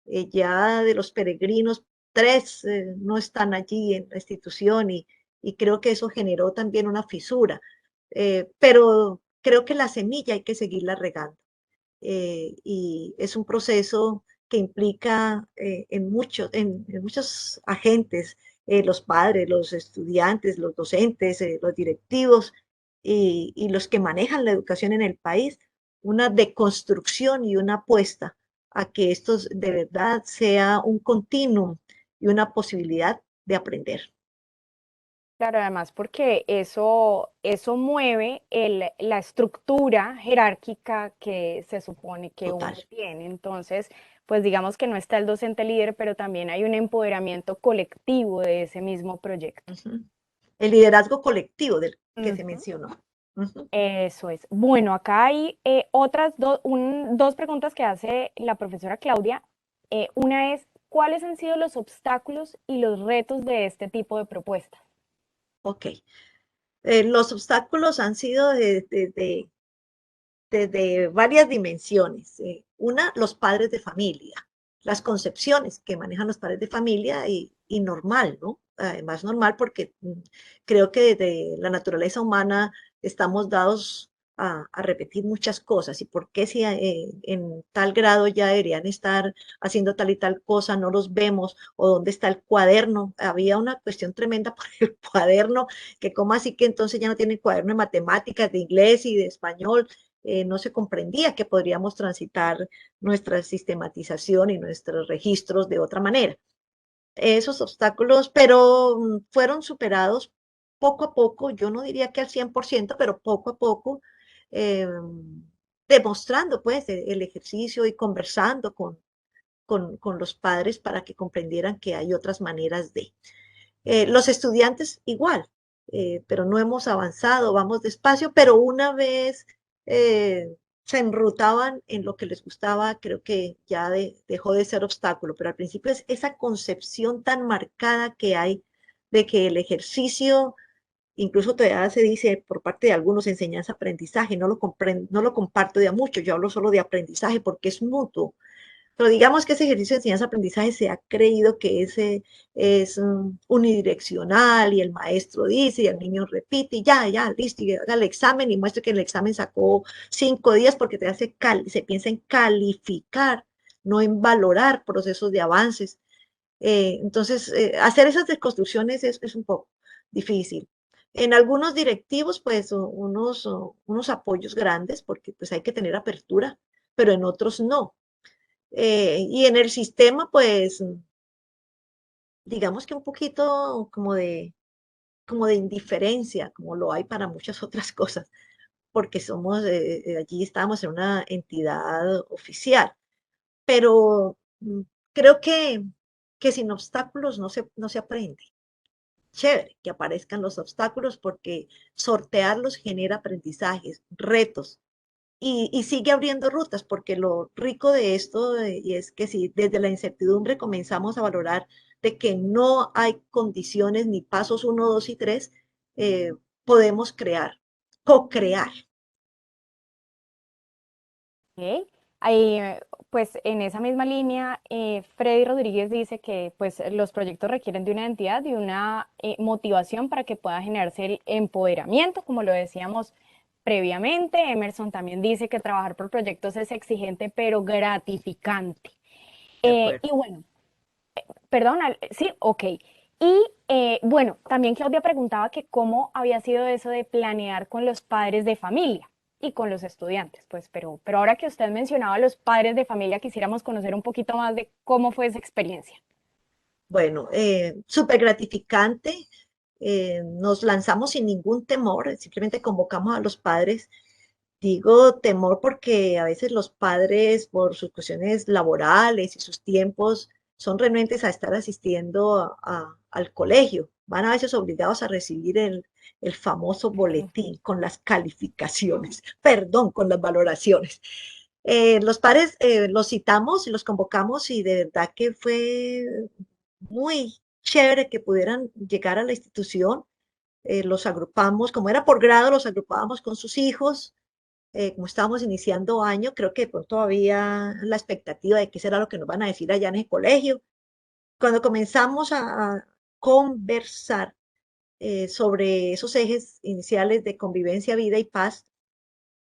Ya de los peregrinos, 3 no están allí en la institución, y creo que eso generó también una fisura. Pero creo que la semilla hay que seguirla regando. Y es un proceso que implica en muchos agentes, los padres, los estudiantes, los docentes, los directivos y los que manejan la educación en el país, una deconstrucción y una apuesta a que esto de verdad sea un continuum y una posibilidad de aprender. Claro, además porque eso mueve la estructura jerárquica que se supone que uno Total. tiene. Entonces, pues digamos que no está el docente líder, pero también hay un empoderamiento colectivo de ese mismo proyecto. El liderazgo colectivo del que se Ujú. mencionó. Eso es. Bueno, acá hay otras dos preguntas que hace la profesora Claudia. Una es, ¿cuáles han sido los obstáculos y los retos de este tipo de propuestas? Ok. Los obstáculos han sido desde varias dimensiones. Una, los padres de familia, las concepciones que manejan los padres de familia, y normal, ¿no? Además normal porque creo que desde la naturaleza humana estamos dados a repetir muchas cosas. ¿Y por qué si en tal grado ya deberían estar haciendo tal y tal cosa, no los vemos? ¿O dónde está el cuaderno? Había una cuestión tremenda por el cuaderno, que cómo así que entonces ya no tienen cuaderno de matemáticas, de inglés y de español. No se comprendía que podríamos transitar nuestra sistematización y nuestros registros de otra manera. Esos obstáculos, pero fueron superados poco a poco, yo no diría que al 100%, pero poco a poco, eh, demostrando pues el ejercicio y conversando con los padres para que comprendieran que hay otras maneras de. Los estudiantes igual, pero no hemos avanzado, vamos despacio, pero una vez se enrutaban en lo que les gustaba, creo que ya dejó de ser obstáculo, pero al principio es esa concepción tan marcada que hay de que el ejercicio, incluso todavía se dice por parte de algunos, enseñanza-aprendizaje, no lo comparto de a mucho, yo hablo solo de aprendizaje porque es mutuo. Pero digamos que ese ejercicio de enseñanza-aprendizaje se ha creído que ese es unidireccional, y el maestro dice y el niño repite y ya, listo, y haga el examen y muestre que el examen sacó 5 días, porque se piensa en calificar, no en valorar procesos de avances. Entonces, hacer esas desconstrucciones es un poco difícil. En algunos directivos, pues, unos apoyos grandes, porque pues hay que tener apertura pero en otros no. Y en el sistema, pues, digamos que un poquito como de indiferencia, como lo hay para muchas otras cosas, porque allí estábamos en una entidad oficial, pero creo que sin obstáculos no se aprende. Chévere que aparezcan los obstáculos porque sortearlos genera aprendizajes, retos y sigue abriendo rutas, porque lo rico de esto y es que si desde la incertidumbre comenzamos a valorar de que no hay condiciones ni pasos 1, 2 y 3, podemos crear, co-crear. Ok. Ahí, pues en esa misma línea, Freddy Rodríguez dice que pues, los proyectos requieren de una identidad y una motivación para que pueda generarse el empoderamiento, como lo decíamos previamente. Emerson también dice que trabajar por proyectos es exigente pero gratificante. Y bueno, perdón, sí, ok. Y bueno, también Claudia preguntaba que cómo había sido eso de planear con los padres de familia y con los estudiantes, pues, pero ahora que usted mencionaba a los padres de familia, quisiéramos conocer un poquito más de cómo fue esa experiencia. Bueno, súper gratificante. Nos lanzamos sin ningún temor, simplemente convocamos a los padres. Digo temor porque a veces los padres, por sus cuestiones laborales y sus tiempos, son renuentes a estar asistiendo al colegio. Van a veces obligados a recibir el famoso boletín con las calificaciones, perdón, con las valoraciones. Los padres los citamos y los convocamos y de verdad que fue muy chévere que pudieran llegar a la institución. Los agrupamos, como era por grado, los agrupábamos con sus hijos. Como estábamos iniciando año, creo que de pronto había la expectativa de qué será lo que nos van a decir allá en el colegio. Cuando comenzamos a conversar sobre esos ejes iniciales de convivencia, vida y paz,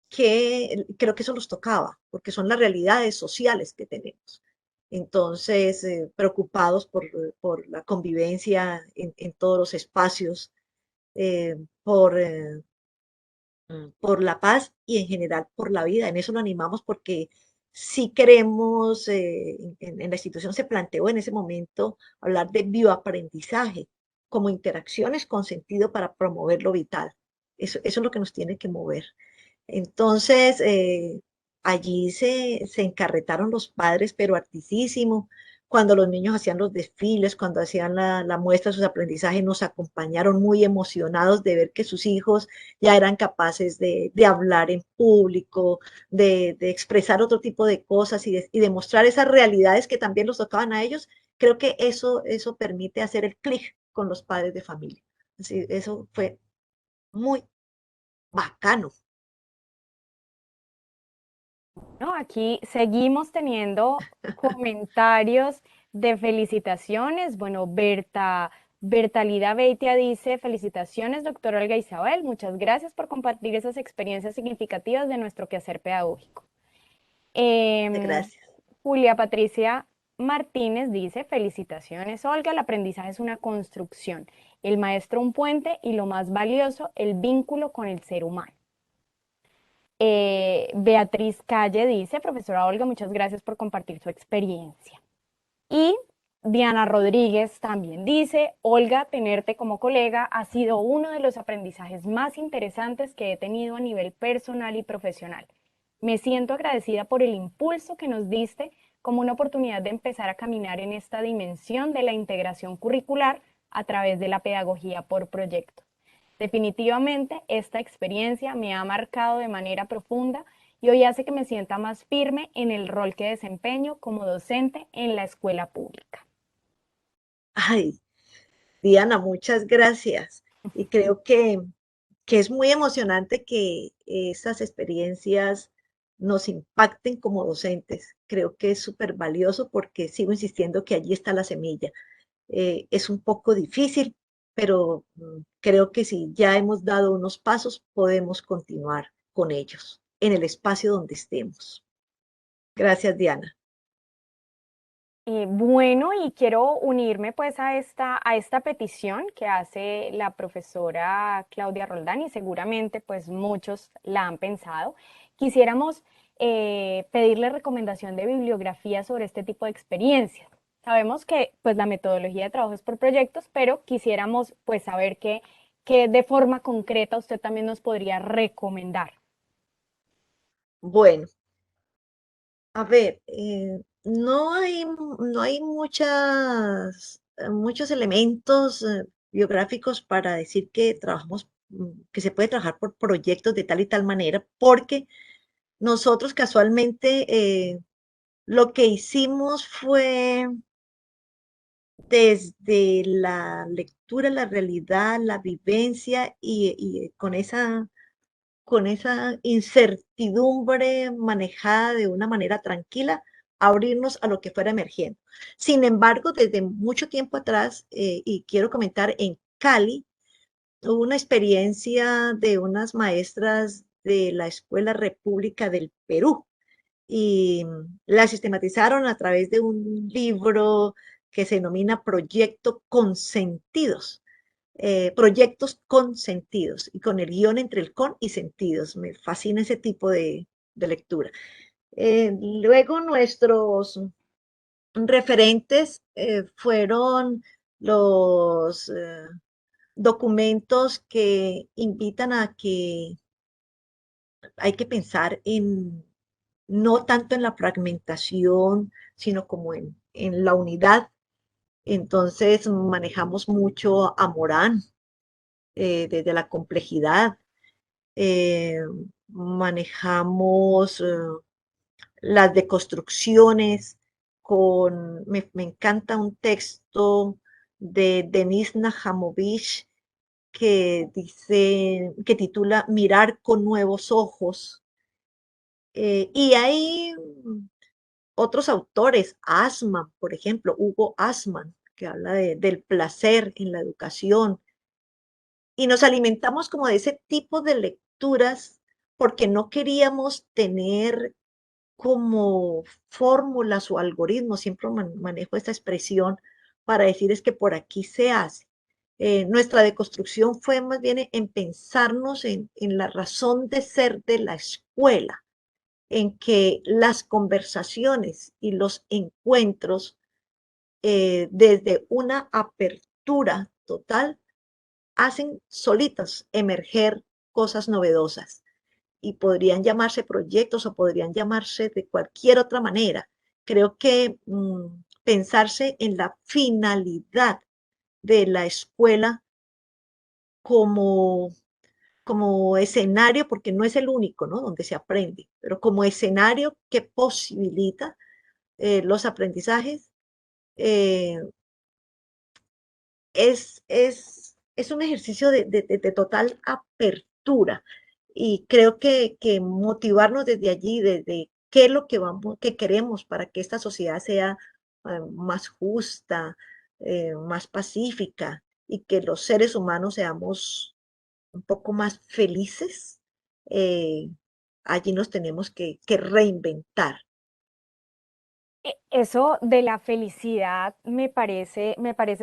que creo que eso los tocaba, porque son las realidades sociales que tenemos. Entonces, preocupados por la convivencia en todos los espacios, eh, por, eh, por la paz y en general por la vida. En eso lo animamos porque si queremos, en la institución se planteó en ese momento hablar de bioaprendizaje como interacciones con sentido para promover lo vital. Eso es lo que nos tiene que mover. Entonces, allí se encarretaron los padres, pero hartísimo. Cuando los niños hacían los desfiles, cuando hacían la muestra de sus aprendizajes, nos acompañaron muy emocionados de ver que sus hijos ya eran capaces de hablar en público, de expresar otro tipo de cosas y de mostrar esas realidades que también los tocaban a ellos. Creo que eso permite hacer el clic con los padres de familia. Así, eso fue muy bacano. ¿No? Aquí seguimos teniendo comentarios de felicitaciones. Bueno, Bertalida Beitia dice, felicitaciones, doctora Olga Isabel, muchas gracias por compartir esas experiencias significativas de nuestro quehacer pedagógico. Gracias. Julia Patricia Martínez dice, felicitaciones, Olga, el aprendizaje es una construcción, el maestro un puente y lo más valioso, el vínculo con el ser humano. Beatriz Calle dice, profesora Olga, muchas gracias por compartir su experiencia. Y Diana Rodríguez también dice, Olga, tenerte como colega ha sido uno de los aprendizajes más interesantes que he tenido a nivel personal y profesional. Me siento agradecida por el impulso que nos diste como una oportunidad de empezar a caminar en esta dimensión de la integración curricular a través de la pedagogía por proyecto. Definitivamente, esta experiencia me ha marcado de manera profunda y hoy hace que me sienta más firme en el rol que desempeño como docente en la escuela pública. Ay, Diana, muchas gracias. Y creo que es muy emocionante que esas experiencias nos impacten como docentes. Creo que es súper valioso porque sigo insistiendo que allí está la semilla. Es un poco difícil, pero creo que si ya hemos dado unos pasos, podemos continuar con ellos en el espacio donde estemos. Gracias, Diana. Bueno, y quiero unirme pues a esta petición que hace la profesora Claudia Roldán y seguramente pues muchos la han pensado. Quisiéramos pedirle recomendación de bibliografía sobre este tipo de experiencias. Sabemos que pues la metodología de trabajo es por proyectos, pero quisiéramos pues saber qué de forma concreta usted también nos podría recomendar. Bueno, a ver, no hay muchos elementos biográficos para decir que que se puede trabajar por proyectos de tal y tal manera, porque nosotros casualmente lo que hicimos fue desde la lectura, la realidad, la vivencia y con esa incertidumbre manejada de una manera tranquila, abrirnos a lo que fuera emergiendo. Sin embargo, desde mucho tiempo atrás, y quiero comentar, en Cali hubo una experiencia de unas maestras de la Escuela República del Perú y la sistematizaron a través de un libro que se denomina Proyectos con sentidos, y con el guión entre el con y sentidos. Me fascina ese tipo de lectura. Luego nuestros referentes fueron los documentos que invitan a que hay que pensar no tanto en la fragmentación, sino como en la unidad. Entonces manejamos mucho a Morán, desde la complejidad. eh, Manejamos las deconstrucciones me encanta un texto de Denis Najamovich que titula Mirar con nuevos ojos. Y hay otros autores, Asman, por ejemplo, Hugo Asman, que habla del placer en la educación. Y nos alimentamos como de ese tipo de lecturas porque no queríamos tener como fórmulas o algoritmos, siempre manejo esta expresión para decir es que por aquí se hace. Nuestra deconstrucción fue más bien en pensarnos en la razón de ser de la escuela, en que las conversaciones y los encuentros, desde una apertura total, hacen solitas emerger cosas novedosas y podrían llamarse proyectos o podrían llamarse de cualquier otra manera. Creo que pensarse en la finalidad de la escuela como, como escenario, porque no es el único, ¿no?, donde se aprende, pero como escenario que posibilita los aprendizajes, eh, es un ejercicio de total apertura. Y creo que motivarnos desde allí, desde qué es lo que queremos para que esta sociedad sea más justa, más pacífica, y que los seres humanos seamos un poco más felices, eh, allí nos tenemos que reinventar. Eso de la felicidad me parece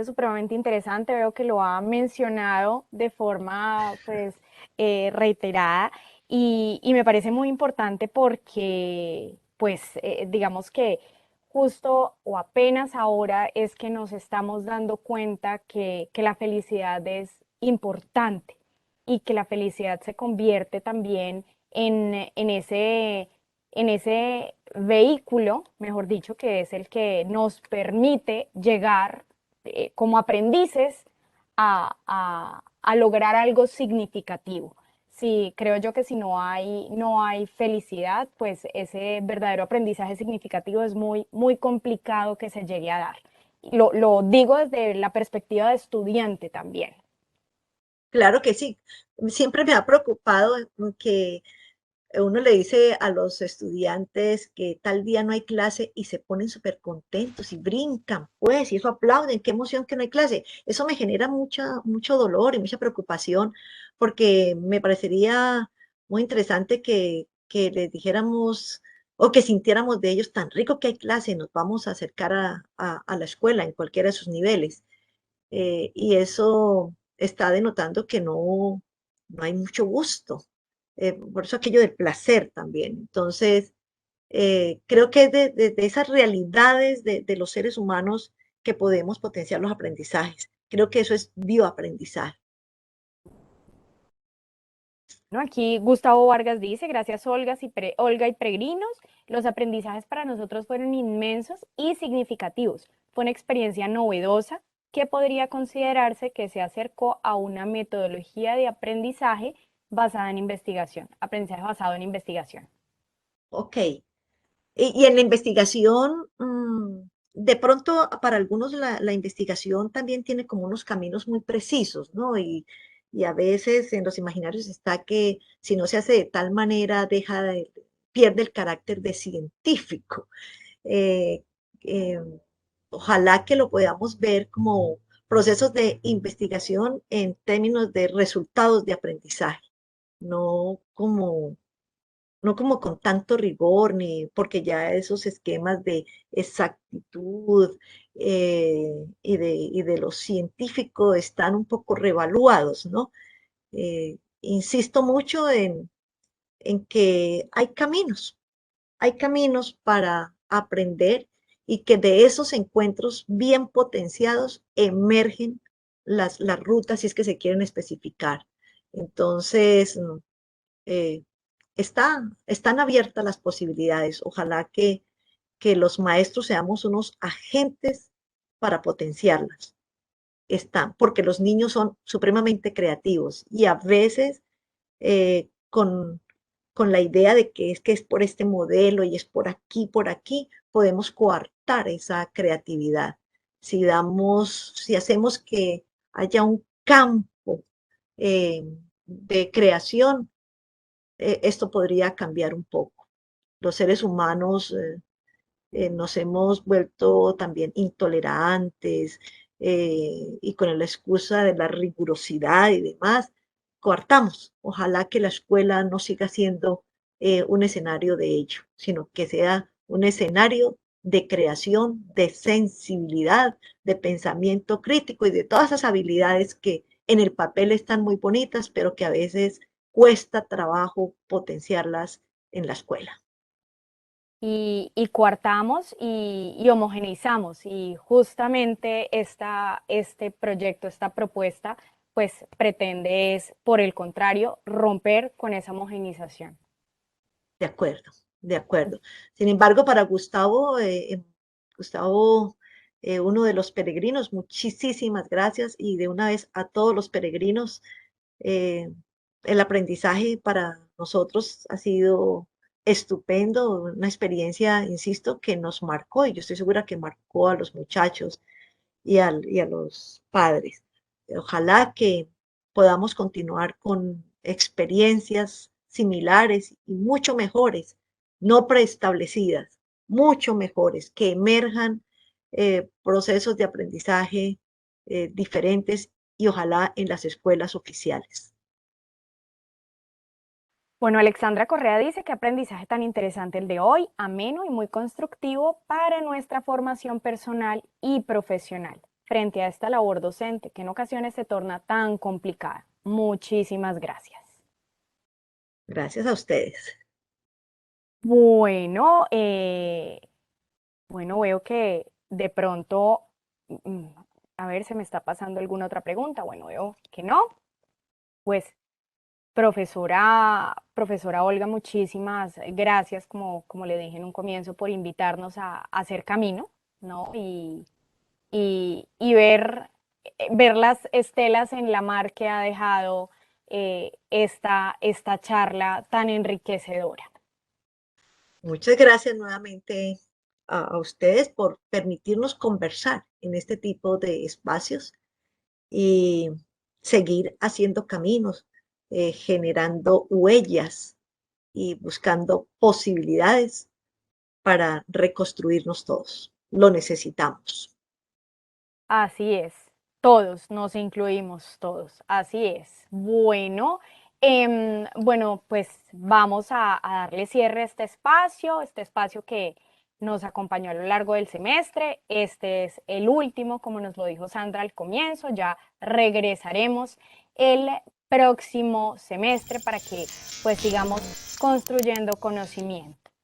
supremamente interesante. Veo que lo ha mencionado de forma pues reiterada y me parece muy importante porque pues digamos que justo o apenas ahora es que nos estamos dando cuenta que la felicidad es importante y que la felicidad se convierte también en ese vehículo, mejor dicho, que es el que nos permite llegar como aprendices a lograr algo significativo. Sí, creo yo que si no hay felicidad, pues ese verdadero aprendizaje significativo es muy complicado que se llegue a dar. Lo digo desde la perspectiva de estudiante también. Claro que sí. Siempre me ha preocupado que uno le dice a los estudiantes que tal día no hay clase y se ponen súper contentos y brincan, pues, y eso aplauden, qué emoción que no hay clase. Eso me genera mucho dolor y mucha preocupación, porque me parecería muy interesante que les dijéramos o que sintiéramos de ellos tan rico que hay clase, nos vamos a acercar a la escuela en cualquiera de sus niveles. Y eso está denotando que no hay mucho gusto. Por eso aquello del placer también. Entonces, Creo que es de esas realidades de los seres humanos que podemos potenciar los aprendizajes. Creo que eso es bioaprendizaje. ¿No? Aquí Gustavo Vargas dice, gracias Olga y Peregrinos, los aprendizajes para nosotros fueron inmensos y significativos. Fue una experiencia novedosa que podría considerarse que se acercó a una metodología de aprendizaje basada en investigación, aprendizaje basado en investigación. Ok. Y en la investigación, de pronto para algunos la investigación también tiene como unos caminos muy precisos, ¿no? Y a veces en los imaginarios está que si no se hace de tal manera, pierde el carácter de científico. Eh, eh, Ojalá que lo podamos ver como procesos de investigación en términos de resultados de aprendizaje, no como no como con tanto rigor, ni porque ya esos esquemas de exactitud y de lo científico están un poco revaluados, ¿no? Insisto mucho en que hay caminos para aprender y que de esos encuentros bien potenciados emergen las rutas si es que se quieren especificar. Entonces, eh, están abiertas las posibilidades. Ojalá que los maestros seamos unos agentes para potenciarlas. Porque los niños son supremamente creativos y a veces con la idea de que es por este modelo y es por aquí, podemos coartar esa creatividad. Si hacemos que haya un campo de creación, esto podría cambiar un poco. Los seres humanos nos hemos vuelto también intolerantes y con la excusa de la rigurosidad y demás, coartamos. Ojalá que la escuela no siga siendo un escenario de ello, sino que sea un escenario de creación, de sensibilidad, de pensamiento crítico y de todas esas habilidades que en el papel están muy bonitas, pero que a veces cuesta trabajo potenciarlas en la escuela. Y coartamos y homogeneizamos. Y justamente este proyecto, esta propuesta, pues pretende es, por el contrario, romper con esa homogeneización. De acuerdo, de acuerdo. Sin embargo, para Gustavo, uno de los peregrinos, muchísimas gracias y de una vez a todos los peregrinos, eh, el aprendizaje para nosotros ha sido estupendo, una experiencia, insisto, que nos marcó y yo estoy segura que marcó a los muchachos y a los padres. Ojalá que podamos continuar con experiencias similares y mucho mejores, no preestablecidas, mucho mejores, que emerjan procesos de aprendizaje diferentes y ojalá en las escuelas oficiales. Bueno, Alexandra Correa dice que aprendizaje tan interesante el de hoy, ameno y muy constructivo para nuestra formación personal y profesional frente a esta labor docente que en ocasiones se torna tan complicada. Muchísimas gracias. Gracias a ustedes. Bueno, veo que de pronto, a ver, se me está pasando alguna otra pregunta. Bueno, veo que no. Pues profesora Olga, muchísimas gracias, como le dije en un comienzo, por invitarnos a hacer camino, ¿no? Y ver las estelas en la mar que ha dejado esta charla tan enriquecedora. Muchas gracias nuevamente a ustedes por permitirnos conversar en este tipo de espacios y seguir haciendo caminos, generando huellas y buscando posibilidades para reconstruirnos todos. Lo necesitamos. Así es, todos nos incluimos, todos, así es. Bueno, pues vamos a darle cierre a este espacio que nos acompañó a lo largo del semestre. Este es el último, como nos lo dijo Sandra al comienzo, ya regresaremos el próximo semestre para que pues sigamos construyendo conocimiento.